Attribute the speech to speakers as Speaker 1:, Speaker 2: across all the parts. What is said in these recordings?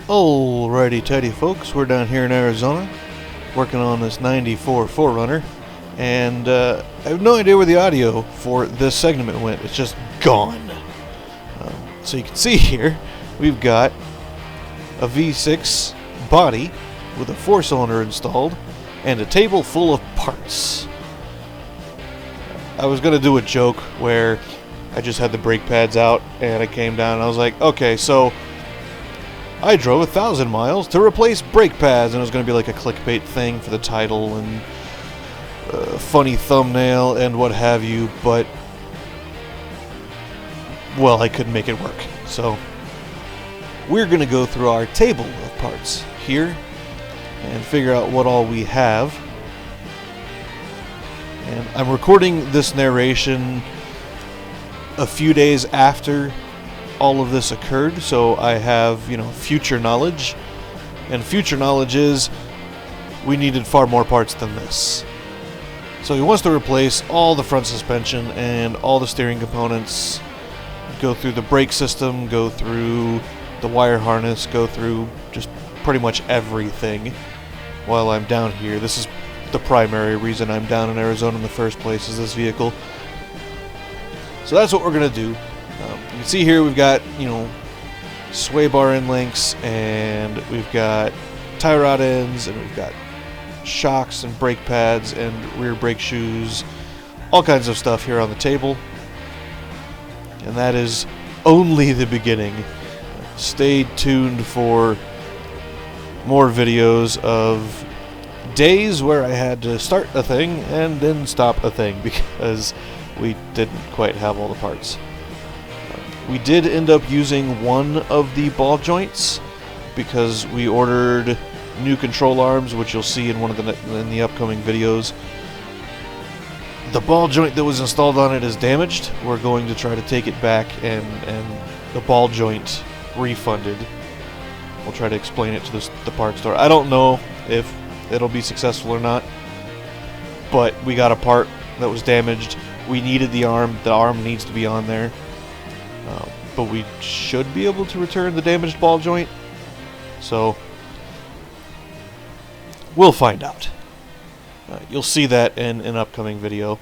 Speaker 1: Alrighty tighty folks, we're down here in Arizona working on this 94 4Runner, and I have no idea where the audio for this segment went. It's just gone. So you can see here we've got a V6 body with a 4-cylinder installed and a table full of parts. I was going to do a joke where I just had the brake pads out and I came down and I was like, okay, so I drove 1,000 miles to replace brake pads, and it was going to be like a clickbait thing for the title and funny thumbnail and what have you, but well, I couldn't make it work. So we're going to go through our table of parts here and figure out what all we have. And I'm recording this narration a few days after all of this occurred, so I have, future knowledge. And future knowledge is we needed far more parts than this. So he wants to replace all the front suspension and all the steering components, go through the brake system, go through the wire harness, go through just pretty much everything while I'm down here. This is the primary reason I'm down in Arizona in the first place, is this vehicle. So that's what we're going to do. You can see here we've got, sway bar end links, and we've got tie rod ends, and we've got shocks and brake pads and rear brake shoes, all kinds of stuff here on the table. And that is only the beginning. Stay tuned for more videos of days where I had to start a thing and then stop a thing because we didn't quite have all the parts. We did end up using one of the ball joints because we ordered new control arms, which you'll see in in the upcoming videos. The ball joint that was installed on it is damaged. We're going to try to take it back and the ball joint refunded. We'll try to explain it to the parts store. I don't know if it'll be successful or not, but we got a part that was damaged. We needed the arm. The arm needs to be on there. But we should be able to return the damaged ball joint. So we'll find out. You'll see that in an upcoming video.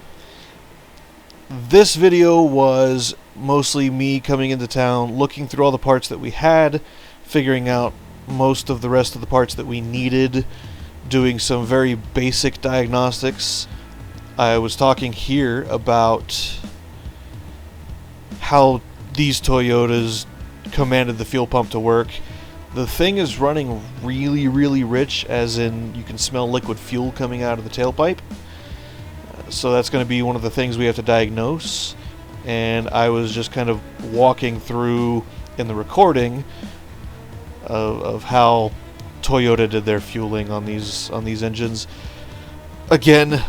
Speaker 1: This video was mostly me coming into town, looking through all the parts that we had, figuring out most of the rest of the parts that we needed, doing some very basic diagnostics. I was talking here about how these Toyotas commanded the fuel pump to work. The thing is running really, really rich, as in you can smell liquid fuel coming out of the tailpipe. So that's going to be one of the things we have to diagnose. And I was just kind of walking through in the recording of how Toyota did their fueling on these engines. Again,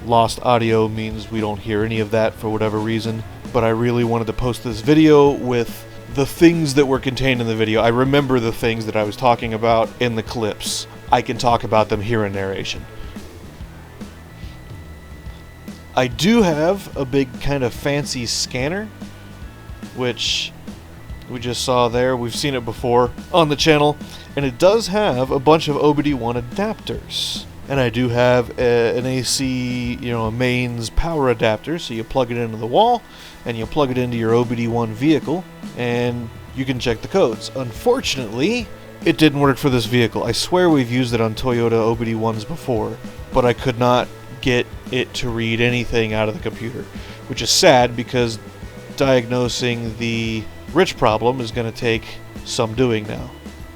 Speaker 1: lost audio means we don't hear any of that for whatever reason, but I really wanted to post this video with the things that were contained in the video. I remember the things that I was talking about in the clips. I can talk about them here in narration. I do have a big kind of fancy scanner, which we just saw there. We've seen it before on the channel, and it does have a bunch of OBD1 adapters. And I do have an AC, a mains power adapter, so you plug it into the wall, and you plug it into your OBD1 vehicle, and you can check the codes. Unfortunately, it didn't work for this vehicle. I swear we've used it on Toyota OBD1s before, but I could not get it to read anything out of the computer, which is sad because diagnosing the rich problem is going to take some doing now.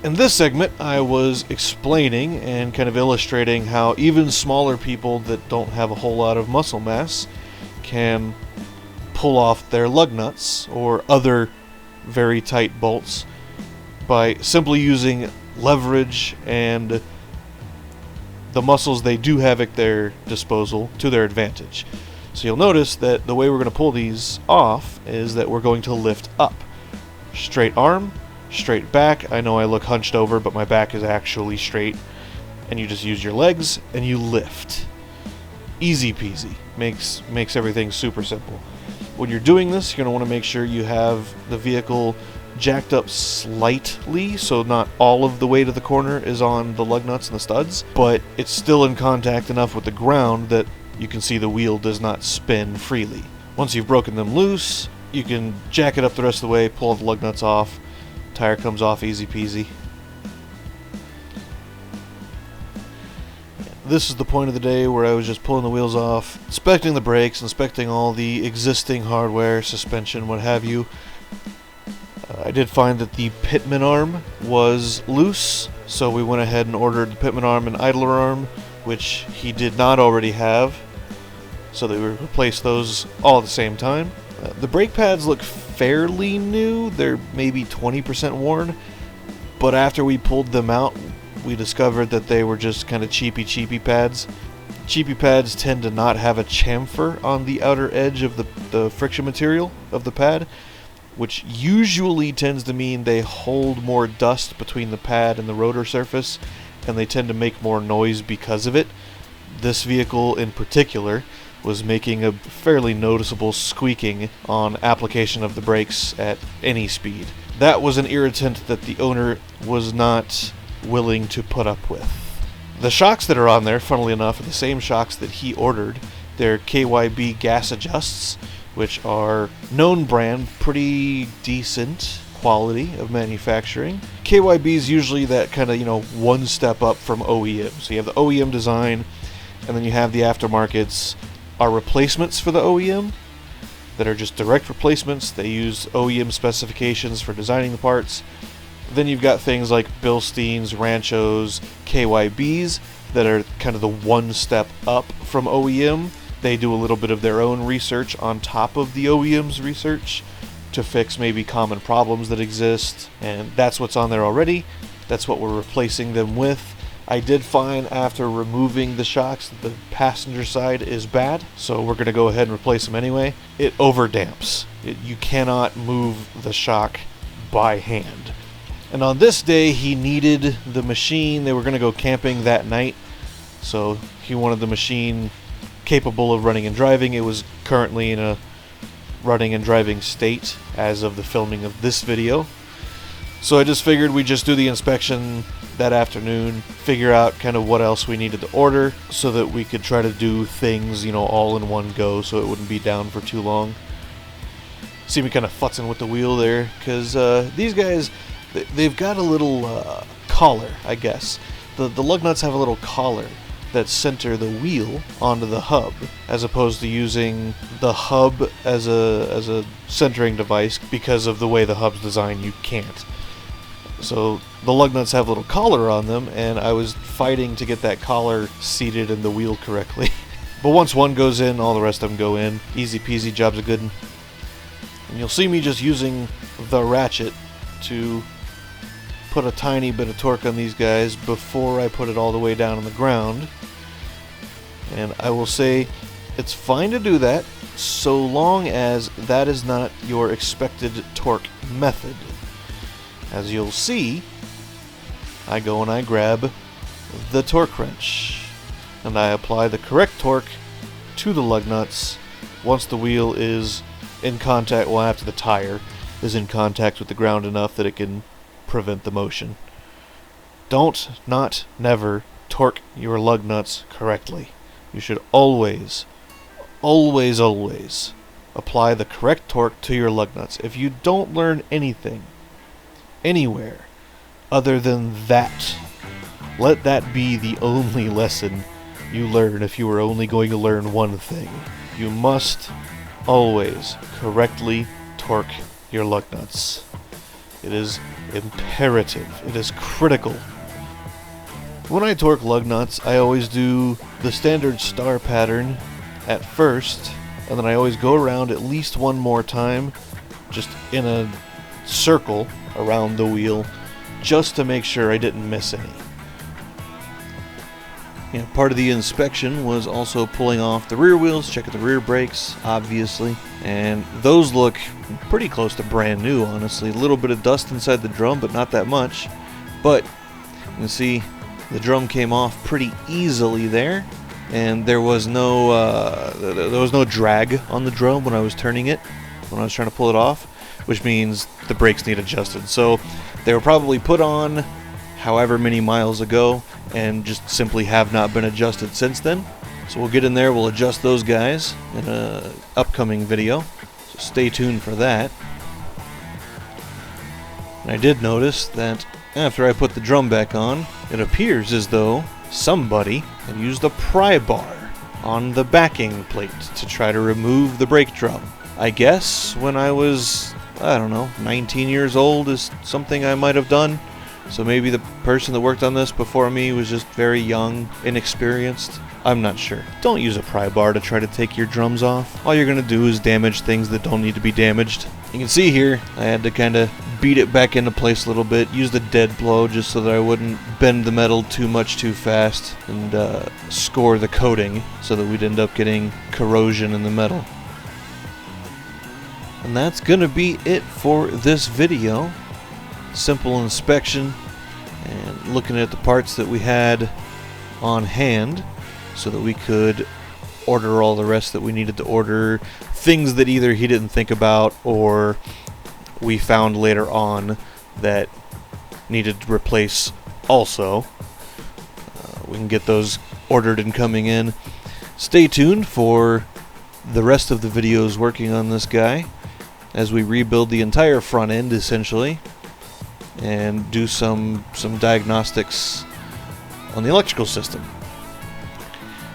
Speaker 1: In this segment, I was explaining and kind of illustrating how even smaller people that don't have a whole lot of muscle mass can pull off their lug nuts or other very tight bolts by simply using leverage and the muscles they do have at their disposal to their advantage. So you'll notice that the way we're going to pull these off is that we're going to lift up. Straight arm, straight back. I know I look hunched over, but my back is actually straight. And you just use your legs and you lift. Easy peasy. Makes everything super simple. When you're doing this, you're going to want to make sure you have the vehicle jacked up slightly, so not all of the weight of the corner is on the lug nuts and the studs, but it's still in contact enough with the ground that you can see the wheel does not spin freely. Once you've broken them loose, you can jack it up the rest of the way, pull the lug nuts off, tire comes off easy peasy. This is the point of the day where I was just pulling the wheels off, inspecting the brakes, inspecting all the existing hardware, suspension, what have you. I did find that the pitman arm was loose, so we went ahead and ordered the pitman arm and idler arm, which he did not already have, so they would replace those all at the same time. The brake pads look fairly new. They're maybe 20% worn, but after we pulled them out, we discovered that they were just kind of cheapy pads. Cheapy pads tend to not have a chamfer on the outer edge of the friction material of the pad, which usually tends to mean they hold more dust between the pad and the rotor surface, and they tend to make more noise because of it. This vehicle in particular was making a fairly noticeable squeaking on application of the brakes at any speed. That was an irritant that the owner was not willing to put up with. The shocks that are on there, funnily enough, are the same shocks that he ordered. They're KYB gas adjusts, which are known brand, pretty decent quality of manufacturing. KYB is usually that kind of, one step up from OEM. So you have the OEM design, and then you have the aftermarkets are replacements for the OEM that are just direct replacements. They use OEM specifications for designing the parts. Then you've got things like Bilsteins, Ranchos, KYBs that are kind of the one step up from OEM. They do a little bit of their own research on top of the OEM's research to fix maybe common problems that exist, and that's what's on there already. That's what we're replacing them with. I did find after removing the shocks that the passenger side is bad, so we're going to go ahead and replace them anyway. It overdamps. You cannot move the shock by hand. And on this day, he needed the machine. They were going to go camping that night, so he wanted the machine capable of running and driving. It was currently in a running and driving state as of the filming of this video. So I just figured we'd just do the inspection that afternoon, figure out kind of what else we needed to order so that we could try to do things, all in one go so it wouldn't be down for too long. See me kind of futzing with the wheel there, because these guys, they've got a little collar, I guess. The lug nuts have a little collar that center the wheel onto the hub, as opposed to using the hub as a centering device. Because of the way the hub's designed, you can't. So the lug nuts have a little collar on them, and I was fighting to get that collar seated in the wheel correctly. But once one goes in, all the rest of them go in. Easy peasy, job's a good one. And you'll see me just using the ratchet to put a tiny bit of torque on these guys before I put it all the way down on the ground. And I will say it's fine to do that so long as that is not your expected torque method. As you'll see, I go and I grab the torque wrench and I apply the correct torque to the lug nuts once the wheel is in contact, well, after the tire is in contact with the ground enough that it can prevent the motion. Don't never torque your lug nuts correctly. You should always apply the correct torque to your lug nuts. If you don't learn anything anywhere other than that, let that be the only lesson you learn. If you are only going to learn one thing, you must always correctly torque your lug nuts. It is imperative. It is critical. When I torque lug nuts, I always do the standard star pattern at first, and then I always go around at least one more time, just in a circle around the wheel, just to make sure I didn't miss any. Part of the inspection was also pulling off the rear wheels, checking the rear brakes, obviously, and those look pretty close to brand new, honestly. A little bit of dust inside the drum, but not that much. But you can see the drum came off pretty easily there, and there was no drag on the drum when I was turning it, when I was trying to pull it off. which means the brakes need adjusted. So they were probably put on however many miles ago and just simply have not been adjusted since then. So we'll get in there, we'll adjust those guys in an upcoming video, so stay tuned for that. And I did notice that after I put the drum back on, it appears as though somebody had used a pry bar on the backing plate to try to remove the brake drum. I guess when I was, 19 years old is something I might have done. So maybe the person that worked on this before me was just very young, inexperienced. I'm not sure. Don't use a pry bar to try to take your drums off. All you're going to do is damage things that don't need to be damaged. You can see here, I had to kind of beat it back into place a little bit, use the dead blow just so that I wouldn't bend the metal too much too fast and score the coating so that we'd end up getting corrosion in the metal. And that's going to be it for this video. Simple inspection and looking at the parts that we had on hand so that we could order all the rest that we needed to order, things that either he didn't think about or we found later on that needed to replace also. We can get those ordered and coming in. Stay tuned for the rest of the videos working on this guy as we rebuild the entire front end essentially and do some diagnostics on the electrical system.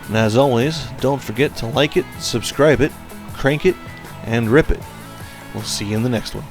Speaker 1: And as always, don't forget to like it, subscribe it, crank it, and rip it. We'll see you in the next one.